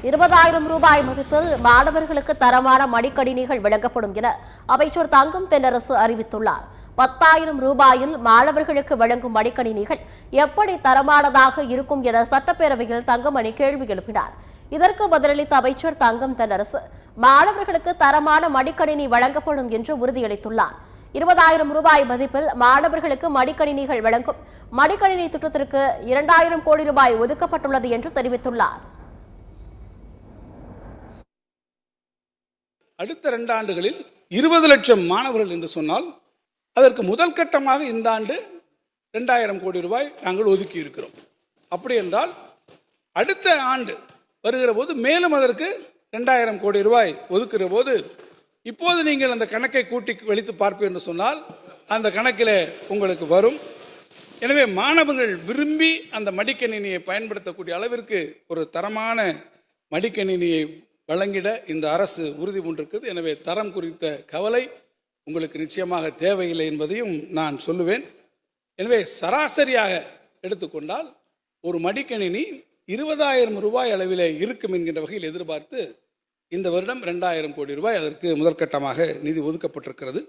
20,000 ரூபாய் மதிப்பில் மாணவர்களுக்கு தரமான மடிக்கணினிகள் வழங்கப்படும் என அமைச்சர் தங்கம் தென்னரசு அறிவித்துள்ளார். 10,000 ரூபாயில் மாணவர்களுக்கு வழங்கும் மடிக்கணினிகள் எப்படி தரமானதாக இருக்கும் என சட்டப்பேரவையில் தங்கமணி கேள்வி எழுப்பினார். இதற்கு பதிலளித்த அமைச்சர் தங்கம் தென்னரசு மாணவர்களுக்கு தரமான மடிக்கணினி வழங்கப்படும் என்று உறுதியளித்துள்ளார். 20,000 ரூபாய் மதிப்பில் மாணவர்களுக்கு மடிக்கணினிகள் வழங்கும் மடிக்கணினி திட்டத்திற்கு 2,000 கோடி ரூபாய் ஒதுக்கப்பட்டுள்ளது என்று தெரிவித்துள்ளார். அடுத்த 2 ஆண்டுகளில் 20 லட்சம் மாணவர்கள் என்று சொன்னால் அதற்கு முதல் கட்டமாக இந்த ஆண்டு 2,000 கோடி ரூபாய் நாங்கள் ஒதுக்கி இருக்கிறோம். அப்படி என்றால் அடுத்த ஆண்டு வருகிற போது மேலும் அதற்கு 2,000 கோடி ரூபாய் ஒதுக்குற போது இப்போது நீங்கள் அந்த கணக்கை கூட்டி வெளித்து பார்ப்பீர்கள் என்று சொன்னால் அந்த கணக்கில் உங்களுக்கு வரும். எனவே மாணவர்கள் விரும்பி அந்த மடிக்கணினியை பயன்படுத்தக்கூடிய அளவிற்கு ஒரு தரமான மடிக்கணினியை வழங்கிட இந்த அரசு உறுதி பூண்டிருக்கிறது. எனவே தரம் குறித்த கவலை உங்களுக்கு நிச்சயமாக தேவையில்லை என்பதையும் நான் சொல்லுவேன். எனவே சராசரியாக எடுத்துக்கொண்டால் ஒரு மடிக்கணினி 20,000 ரூபாய் அளவில் இருக்கும் என்கின்ற வகையில் எதிர்பார்த்து இந்த வருடம் 2,000 கோடி ரூபாய் அதற்கு முதற்கட்டமாக நிதி ஒதுக்கப்பட்டிருக்கிறது.